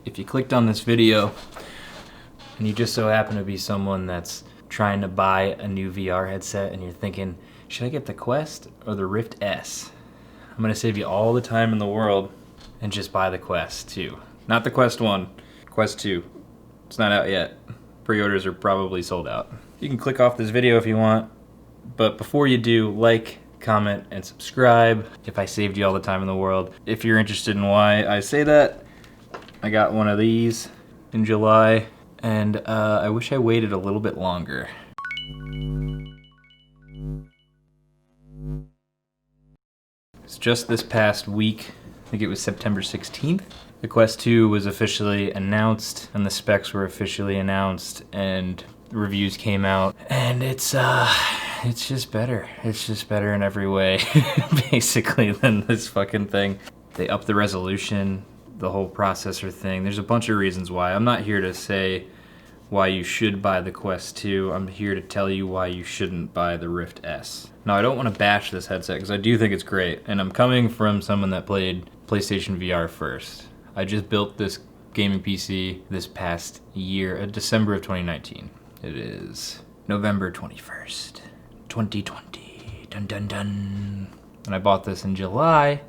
If you clicked on this video and you just so happen to be someone that's trying to buy a new VR headset and you're thinking, should I get the Quest or the Rift S? I'm gonna save you all the time in the world and just buy the Quest 2. Not the Quest 1, Quest 2. It's not out yet. Pre-orders are probably sold out. You can click off this video if you want, but before you do, like, comment, and subscribe if I saved you all the time in the world. If you're interested in why I say that, I got one of these in July, and I wish I waited a little bit longer. It's just this past week, I think it was September 16th, the Quest 2 was officially announced, and the specs were officially announced, and reviews came out, and it's just better. It's just better in every way, basically, than this fucking thing. They upped the resolution, the whole processor thing. There's a bunch of reasons why. I'm not here to say why you should buy the Quest 2. I'm here to tell you why you shouldn't buy the Rift S. Now, I don't want to bash this headset because I do think it's great, and I'm coming from someone that played PlayStation VR first. I just built this gaming PC this past year, December of 2019. It is November 21st, 2020. Dun dun dun. And I bought this in July,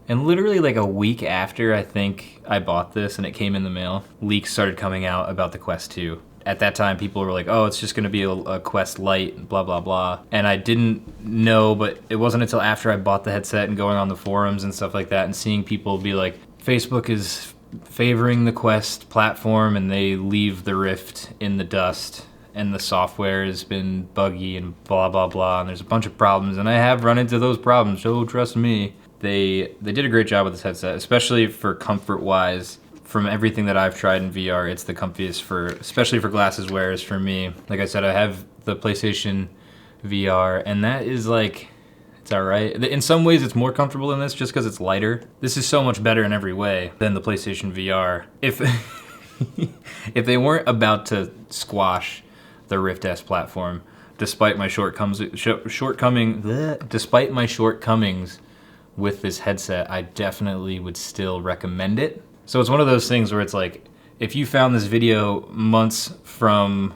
and literally like a week after I think I bought this and it came in the mail, leaks started coming out about the Quest 2. At that time, people were like, oh, it's just gonna be a Quest Lite, blah, blah, blah. And I didn't know, but it wasn't until after I bought the headset and going on the forums and stuff like that and seeing people be like, Facebook is favoring the Quest platform and they leave the Rift in the dust and the software has been buggy and blah, blah, blah. And there's a bunch of problems, and I have run into those problems, so trust me. They did a great job with this headset, especially for comfort-wise. From everything that I've tried in VR, it's the comfiest especially for glasses wearers for me. Like I said, I have the PlayStation VR, and that is like, it's all right. In some ways, it's more comfortable than this just because it's lighter. This is so much better in every way than the PlayStation VR. If they weren't about to squash the Rift S platform, despite my shortcomings with this headset, I definitely would still recommend it. So it's one of those things where it's like, if you found this video months from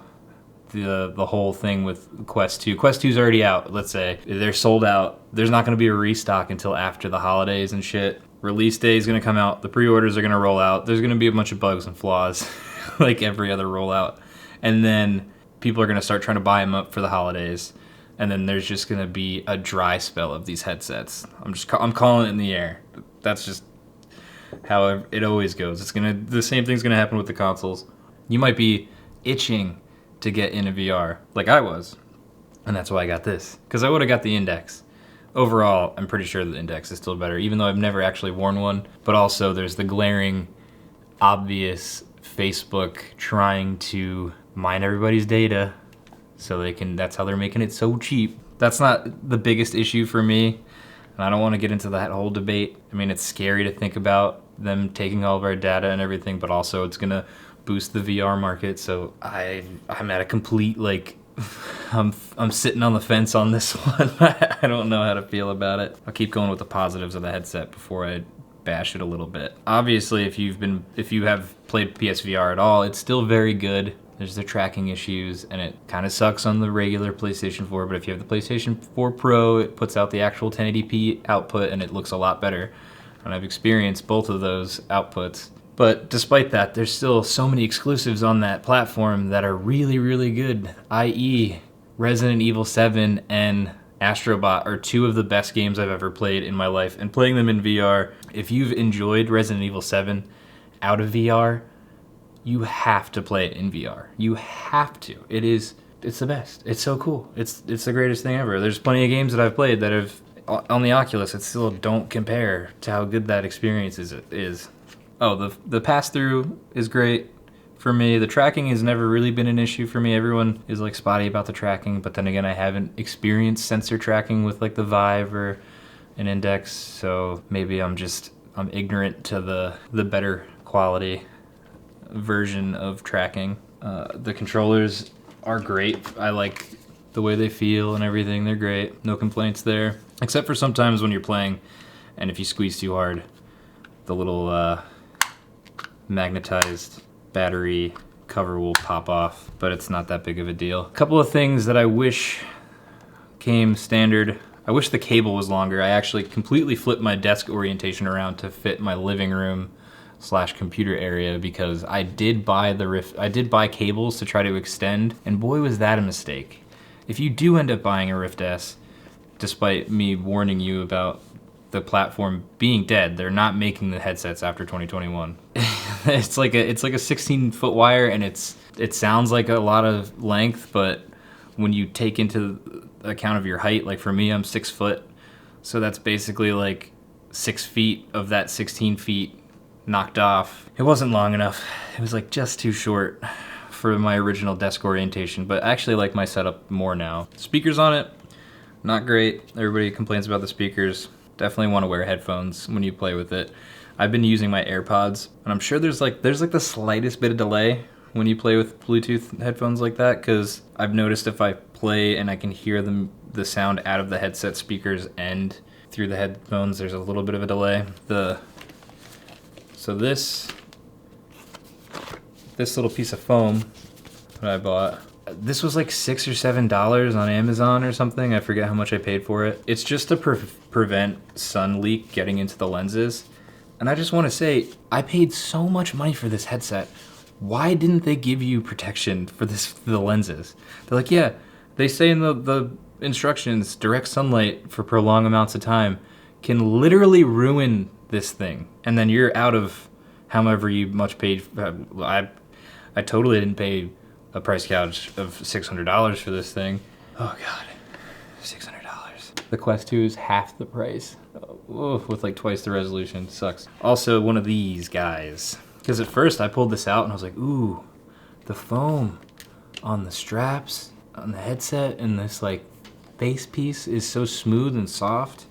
the whole thing with Quest 2. Quest 2's already out, let's say. They're sold out. There's not gonna be a restock until after the holidays and shit. Release day is gonna come out. The pre-orders are gonna roll out. There's gonna be a bunch of bugs and flaws, like every other rollout. And then people are gonna start trying to buy them up for the holidays. And then there's just gonna be a dry spell of these headsets. I'm calling it in the air. That's just how it always goes. The same thing's gonna happen with the consoles. You might be itching to get into VR, like I was, and that's why I got this, because I would have got the Index. Overall, I'm pretty sure the Index is still better, even though I've never actually worn one. But also, there's the glaring, obvious Facebook trying to mine everybody's data, so that's how they're making it so cheap. That's not the biggest issue for me, and I don't want to get into that whole debate. I mean, it's scary to think about them taking all of our data and everything, but also it's gonna boost the VR market. So I'm at a complete, like, I'm sitting on the fence on this one. I don't know how to feel about it. I'll keep going with the positives of the headset before I bash it a little bit. Obviously, if you have played PSVR at all, it's still very good. There's the tracking issues, and it kind of sucks on the regular PlayStation 4, but if you have the PlayStation 4 Pro, it puts out the actual 1080p output, and it looks a lot better. And I've experienced both of those outputs. But despite that, there's still so many exclusives on that platform that are really, really good, i.e. Resident Evil 7 and Astrobot are two of the best games I've ever played in my life, and playing them in VR, if you've enjoyed Resident Evil 7 out of VR, you have to play it in VR. You have to. It's the best. It's so cool. It's the greatest thing ever. There's plenty of games that I've played that have, on the Oculus, it still don't compare to how good that experience is. Oh, the pass-through is great for me. The tracking has never really been an issue for me. Everyone is like spotty about the tracking, but then again, I haven't experienced sensor tracking with like the Vive or an Index, so maybe I'm ignorant to the better quality version of tracking. The controllers are great. I like the way they feel and everything. They're great. No complaints there. Except for sometimes when you're playing and if you squeeze too hard, the little magnetized battery cover will pop off, but it's not that big of a deal. A couple of things that I wish came standard. I wish the cable was longer. I actually completely flipped my desk orientation around to fit my living room / computer area because I did buy cables to try to extend, and boy was that a mistake. If you do end up buying a Rift S, despite me warning you about the platform being dead, they're not making the headsets after 2021. It's like a 16-foot wire, and it sounds like a lot of length, but when you take into account of your height, like for me, I'm 6 foot, so that's basically like 6 feet of that 16 feet knocked off. It wasn't long enough. It was like just too short for my original desk orientation, but I actually like my setup more now. Speakers on it, not great. Everybody complains about the speakers. Definitely want to wear headphones when you play with it. I've been using my AirPods, and I'm sure there's like the slightest bit of delay when you play with Bluetooth headphones like that, because I've noticed if I play and I can hear the sound out of the headset speakers and through the headphones, there's a little bit of a delay. So this little piece of foam that I bought, this was like $6 or $7 on Amazon or something. I forget how much I paid for it. It's just to prevent sun leak getting into the lenses. And I just want to say, I paid so much money for this headset. Why didn't they give you protection for the lenses? They're like, yeah, they say in the instructions, direct sunlight for prolonged amounts of time can literally ruin this thing. And then you're out of however you much paid. I totally didn't pay a price gouge of $600 for this thing. Oh God, $600. The Quest 2 is half the price. With like twice the resolution. Sucks. Also, one of these guys. Because at first I pulled this out and I was like, ooh, the foam on the straps, on the headset, and this like base piece is so smooth and soft.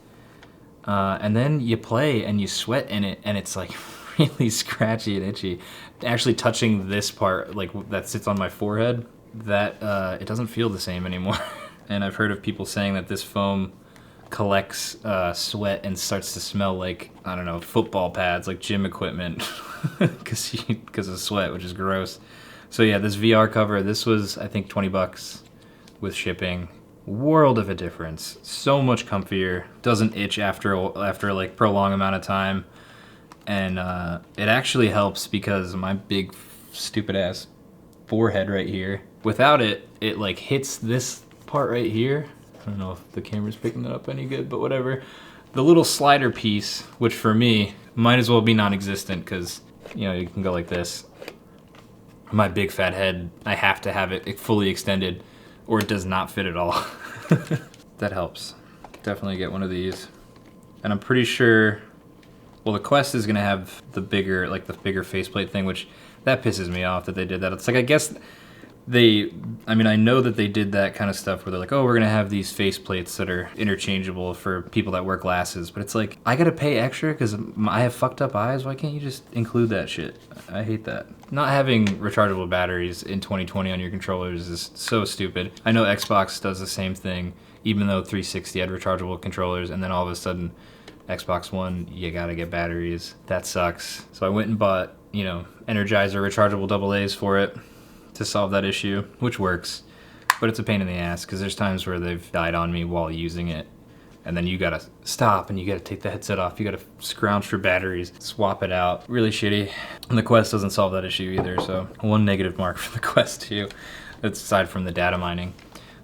And then you play and you sweat in it, and it's like really scratchy and itchy. Actually touching this part, like that sits on my forehead, that it doesn't feel the same anymore. And I've heard of people saying that this foam collects sweat and starts to smell like, I don't know, football pads, like gym equipment, because of sweat, which is gross. So yeah, this VR cover, this was I think $20 with shipping. World of a difference. So much comfier. Doesn't itch after like prolonged amount of time. And it actually helps because my big stupid ass forehead right here, without it, it like hits this part right here. I don't know if the camera's picking that up any good, but whatever. The little slider piece, which for me might as well be non-existent because, you know, you can go like this. My big fat head, I have to have it fully extended or it does not fit at all. That helps. Definitely get one of these. And I'm pretty sure, well, the Quest is gonna have the bigger faceplate thing, which that pisses me off that they did that. It's like, I guess I know that they did that kind of stuff where they're like, oh, we're gonna have these faceplates that are interchangeable for people that wear glasses, but it's like, I gotta pay extra because I have fucked up eyes. Why can't you just include that shit? I hate that. Not having rechargeable batteries in 2020 on your controllers is so stupid. I know Xbox does the same thing, even though 360 had rechargeable controllers, and then all of a sudden, Xbox One, you gotta get batteries. That sucks. So I went and bought, Energizer rechargeable AA's for it to solve that issue, which works, but it's a pain in the ass because there's times where they've died on me while using it, and then you gotta stop and you gotta take the headset off, you gotta scrounge for batteries, swap it out. Really shitty. And the Quest doesn't solve that issue either, so one negative mark for the Quest 2. That's aside from the data mining.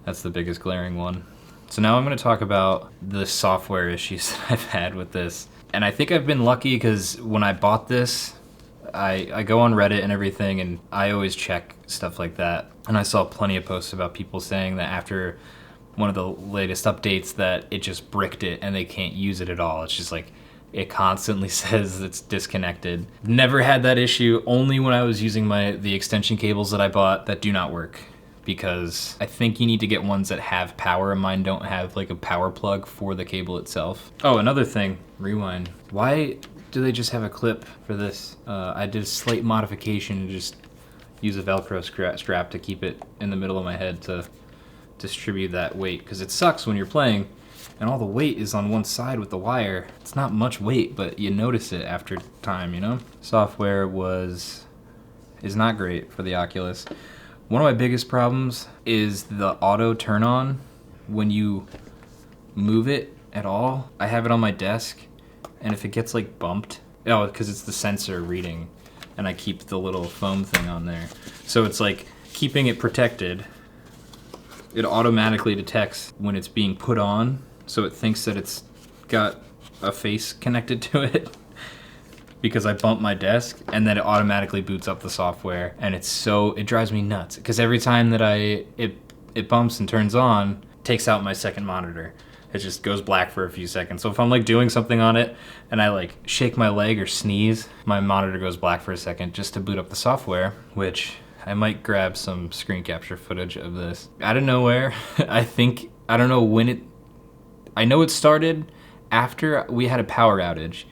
That's the biggest glaring one. So now I'm gonna talk about the software issues that I've had with this. And I think I've been lucky because when I bought this, I go on Reddit and everything, and I always check stuff like that. And I saw plenty of posts about people saying that after one of the latest updates that it just bricked it and they can't use it at all. It's just like, it constantly says it's disconnected. Never had that issue, only when I was using the extension cables that I bought that do not work. Because I think you need to get ones that have power, and mine don't have like a power plug for the cable itself. Oh, another thing, rewind. Why do they just have a clip for this? I did a slight modification to just use a Velcro strap to keep it in the middle of my head to distribute that weight. Because it sucks when you're playing and all the weight is on one side with the wire. It's not much weight, but you notice it after time, you know? Software is not great for the Oculus. One of my biggest problems is the auto turn on when you move it at all. I have it on my desk, and if it gets like bumped, oh, because it's the sensor reading, and I keep the little foam thing on there. So it's like keeping it protected. It automatically detects when it's being put on, so it thinks that it's got a face connected to it because I bumped my desk, and then it automatically boots up the software, and it drives me nuts because every time that it bumps and turns on, it takes out my second monitor. It just goes black for a few seconds. So if I'm like doing something on it and I like shake my leg or sneeze, my monitor goes black for a second just to boot up the software, which I might grab some screen capture footage of this. Out of nowhere, I don't know when I know it started after we had a power outage,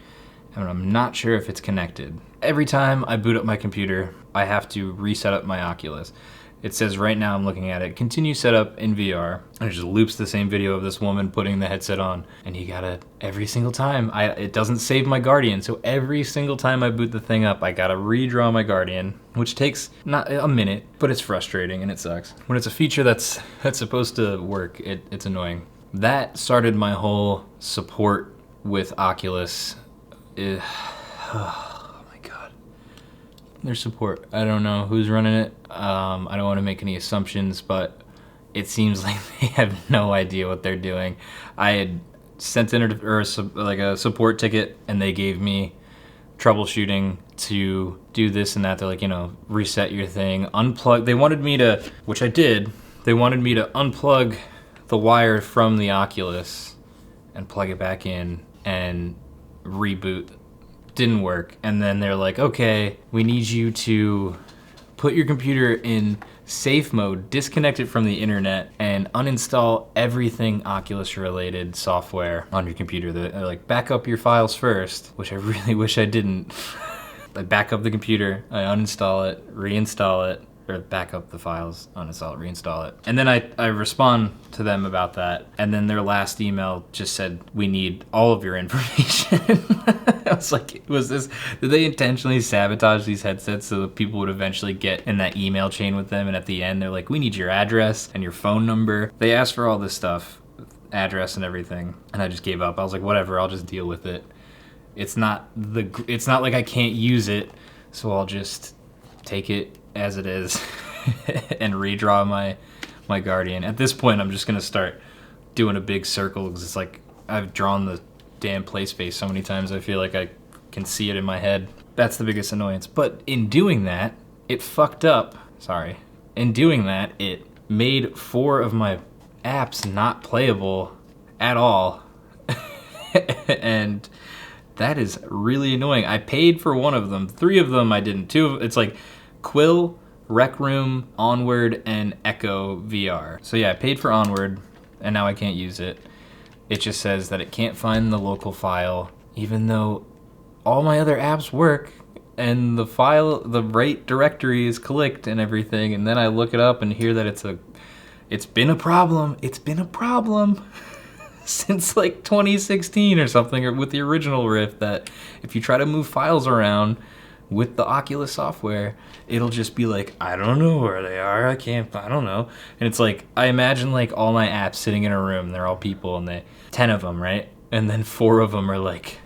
and I'm not sure if it's connected. Every time I boot up my computer, I have to reset up my Oculus. It says right now, I'm looking at it, continue setup in VR, and it just loops the same video of this woman putting the headset on, and you gotta, every single time, it doesn't save my Guardian, so every single time I boot the thing up, I gotta redraw my Guardian, which takes not a minute, but it's frustrating and it sucks. When it's a feature that's supposed to work, it's annoying. That started my whole support with Oculus. Oh my god. Their support. I don't know who's running it. I don't want to make any assumptions, but it seems like they have no idea what they're doing. I had sent in a support ticket, and they gave me troubleshooting to do this and that. They're like, reset your thing, unplug. They wanted me to, which I did, they wanted me to unplug the wire from the Oculus and plug it back in and reboot. Didn't work. And then they're like, okay, we need you to put your computer in safe mode, disconnect it from the internet, and uninstall everything Oculus related software on your computer. They're like, back up your files first, which I really wish I didn't. I back up the computer, I uninstall it, reinstall it, or back up the files, uninstall it, reinstall it. And then I respond to them about that. And then their last email just said, we need all of your information. I was like, did they intentionally sabotage these headsets so that people would eventually get in that email chain with them? And at the end, they're like, we need your address and your phone number. They asked for all this stuff, address and everything. And I just gave up. I was like, whatever, I'll just deal with it. It's not like I can't use it, so I'll just take it as it is and redraw my Guardian. At this point, I'm just gonna start doing a big circle because it's like I've drawn the damn play space so many times I feel like I can see it in my head. That's the biggest annoyance. But in doing that, it fucked up. Sorry. In doing that, it made 4 of my apps not playable at all. And that is really annoying. I paid for 1 of them. 3 of them I didn't. 2 it's like Quill, Rec Room, Onward, and Echo VR. So yeah, I paid for Onward, and now I can't use it. It just says that it can't find the local file, even though all my other apps work, and the right directory is clicked and everything, and then I look it up and hear that it's been a problem. It's been a problem since like 2016 or something, or with the original Rift, that if you try to move files around with the Oculus software, it'll just be like, I don't know where they are, I don't know. And it's like, I imagine like all my apps sitting in a room, they're all people, and 10 of them, right? And then 4 of them are like,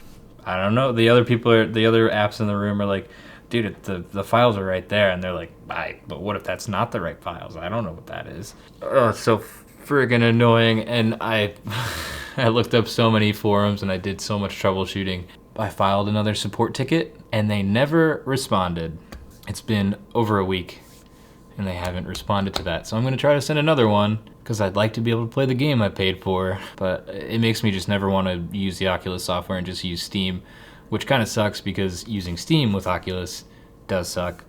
I don't know. The other apps in the room are like, dude, the files are right there. And they're like, but what if that's not the right files? I don't know what that is. Oh, it's so friggin' annoying. And I looked up so many forums and I did so much troubleshooting. I filed another support ticket and they never responded. It's been over a week and they haven't responded to that. So I'm gonna try to send another one because I'd like to be able to play the game I paid for, but it makes me just never want to use the Oculus software and just use Steam, which kind of sucks because using Steam with Oculus does suck,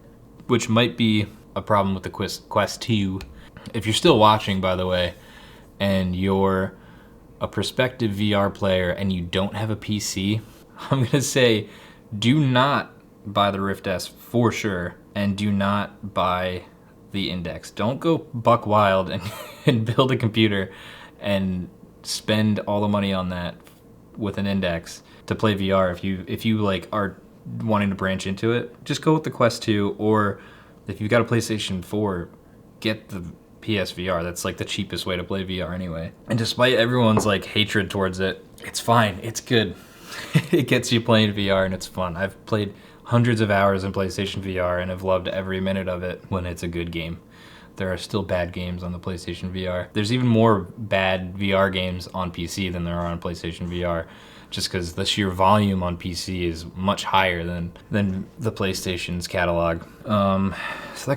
which might be a problem with the Quest 2. If you're still watching, by the way, and you're a prospective VR player and you don't have a PC, I'm going to say do not buy the Rift S for sure, and do not buy the Index. Don't go buck wild and build a computer and spend all the money on that with an index to play VR. If you like are wanting to branch into it, just go with the Quest 2, or if you've got a PlayStation 4, get the PSVR. That's like the cheapest way to play VR anyway. And despite everyone's like hatred towards it, it's fine. It's good. It gets you playing VR and it's fun. I've played hundreds of hours in PlayStation VR and have loved every minute of it when it's a good game. There are still bad games on the PlayStation VR. There's even more bad VR games on PC than there are on PlayStation VR, just because the sheer volume on PC is much higher than the PlayStation's catalog. So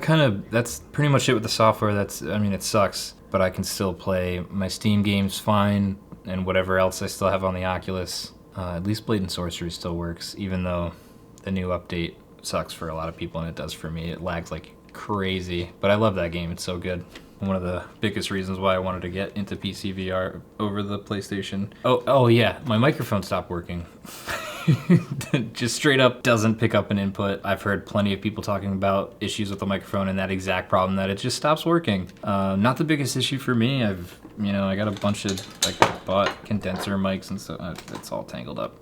that's pretty much it with the software. It sucks, but I can still play my Steam games fine, and whatever else I still have on the Oculus. At least Blade and Sorcery still works, even though the new update sucks for a lot of people, and it does for me. It lags like crazy, but I love that game. It's so good. One of the biggest reasons why I wanted to get into PC VR over the PlayStation. Oh yeah, my microphone stopped working. Just straight up doesn't pick up an input. I've heard plenty of people talking about issues with the microphone and that exact problem, that it just stops working. Not the biggest issue for me. I got a bunch of, I bought condenser mics and so it's all tangled up.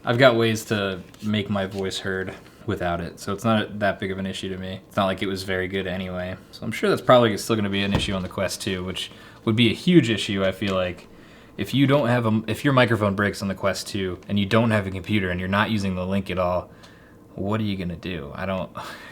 I've got ways to make my voice heard without it, so it's not that big of an issue to me. It's not like it was very good anyway, so I'm sure that's probably still going to be an issue on the Quest 2, which would be a huge issue. I feel like if you don't have if your microphone breaks on the Quest 2 and you don't have a computer and you're not using the link at all, what are you gonna do?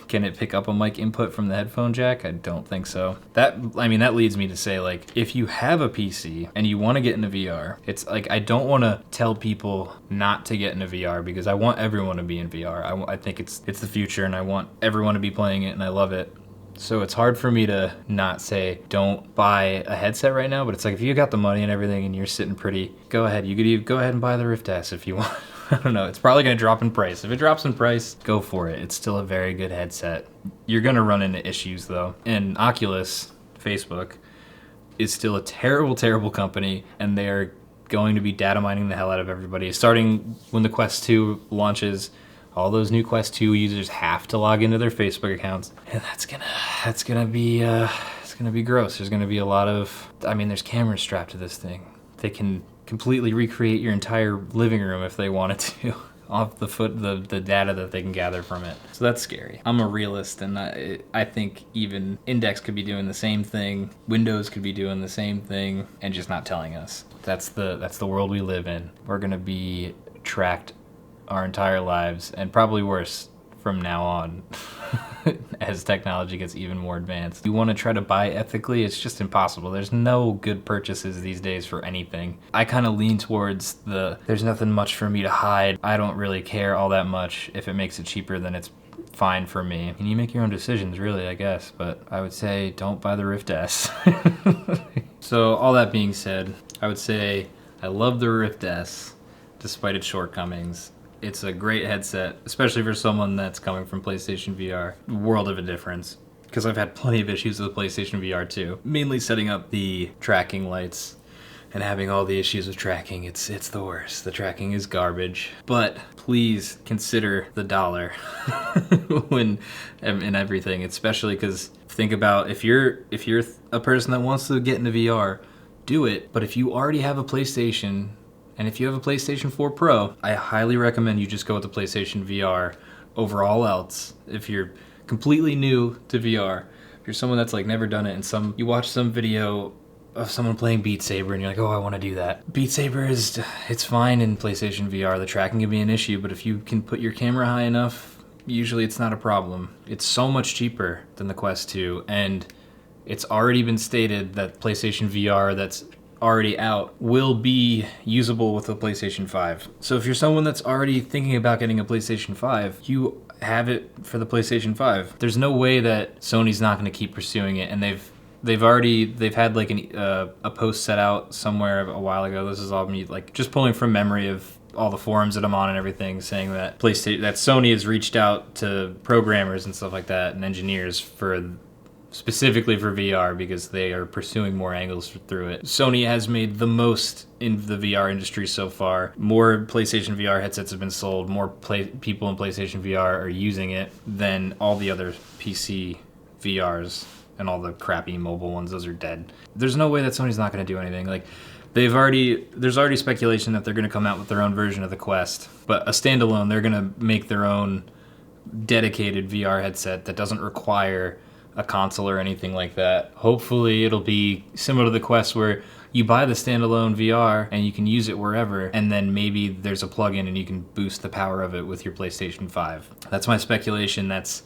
Can it pick up a mic input from the headphone jack? I don't think so. That leads me to say, like, if you have a PC and you want to get into VR, it's like, I don't want to tell people not to get into VR, because I want everyone to be in VR. I think it's the future, and I want everyone to be playing it, and I love it. So it's hard for me to not say don't buy a headset right now, but it's like, if you got the money and everything and you're sitting pretty, go ahead. You could even go ahead and buy the Rift S if you want. I don't know. It's probably going to drop in price. If it drops in price, go for it. It's still a very good headset. You're going to run into issues though. And Oculus, Facebook, is still a terrible, terrible company, and they're going to be data mining the hell out of everybody. Starting when the Quest 2 launches, all those new Quest 2 users have to log into their Facebook accounts, and that's gonna be gross. There's gonna be a lot of, there's cameras strapped to this thing. They can completely recreate your entire living room if they wanted to, off the data that they can gather from it. So that's scary. I'm a realist, and I think even Index could be doing the same thing. Windows could be doing the same thing, and just not telling us. That's the world we live in. We're gonna be tracked our entire lives, and probably worse from now on as technology gets even more advanced. You want to try to buy ethically, it's just impossible. There's no good purchases these days for anything. I kind of lean towards there's nothing much for me to hide. I don't really care all that much. If it makes it cheaper, then it's fine for me. And you make your own decisions, really, I guess, but I would say don't buy the Rift S. So all that being said, I would say I love the Rift S despite its shortcomings. It's a great headset, especially for someone that's coming from PlayStation VR. World of a difference, because I've had plenty of issues with PlayStation VR too. Mainly setting up the tracking lights and having all the issues with tracking. It's the worst. The tracking is garbage. But please consider the dollar when in everything, especially because think about if you're a person that wants to get into VR, do it. But if you already have a PlayStation, and if you have a PlayStation 4 Pro, I highly recommend you just go with the PlayStation VR over all else. If you're completely new to VR, if you're someone that's like never done it, and you watch some video of someone playing Beat Saber and you're like, oh, I want to do that. Beat Saber it's fine in PlayStation VR. The tracking can be an issue, but if you can put your camera high enough, usually it's not a problem. It's so much cheaper than the Quest 2, and it's already been stated that PlayStation VR that's already out will be usable with the PlayStation 5. So if you're someone that's already thinking about getting a PlayStation 5, you have it for the PlayStation 5. There's no way that Sony's not going to keep pursuing it, and they've had like a post set out somewhere a while ago. This is all me like just pulling from memory of all the forums that I'm on and everything, saying that that Sony has reached out to programmers and stuff like that and engineers specifically for VR, because they are pursuing more angles through it. Sony has made the most in the VR industry so far. More PlayStation VR headsets have been sold, more people in PlayStation VR are using it than all the other PC VRs, and all the crappy mobile ones, those are dead. There's no way that Sony's not going to do anything. Like, There's already speculation that they're going to come out with their own version of the Quest, but a standalone, they're going to make their own dedicated VR headset that doesn't require a console or anything like that. Hopefully it'll be similar to the Quest where you buy the standalone VR and you can use it wherever, and then maybe there's a plug-in and you can boost the power of it with your PlayStation 5. That's my speculation. That's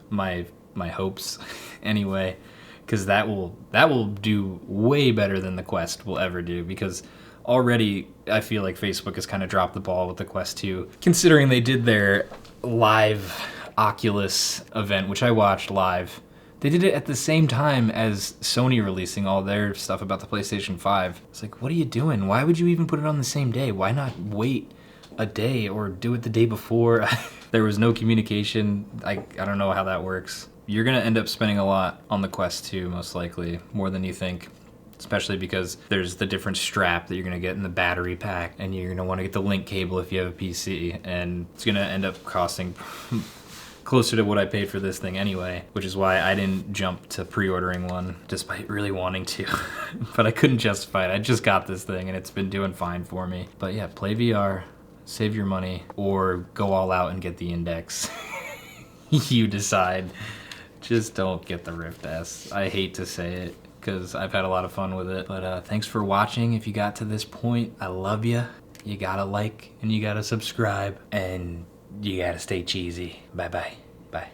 my hopes anyway, because that will do way better than the Quest will ever do, because already I feel like Facebook has kind of dropped the ball with the Quest 2, considering they did their live Oculus event, which I watched live. They did it at the same time as Sony releasing all their stuff about the PlayStation 5. It's like, what are you doing? Why would you even put it on the same day? Why not wait a day or do it the day before? There was no communication. I don't know how that works. You're going to end up spending a lot on the Quest 2, most likely, more than you think. Especially because there's the different strap that you're going to get in the battery pack, and you're going to want to get the link cable if you have a PC, and it's going to end up costing closer to what I paid for this thing anyway, which is why I didn't jump to pre-ordering one, despite really wanting to. But I couldn't justify it. I just got this thing, and it's been doing fine for me. But yeah, play VR, save your money, or go all out and get the Index. You decide. Just don't get the Rift S. I hate to say it, because I've had a lot of fun with it. But thanks for watching. If you got to this point, I love you. You gotta like and you gotta subscribe, and you gotta stay cheesy. Bye-bye. Bye.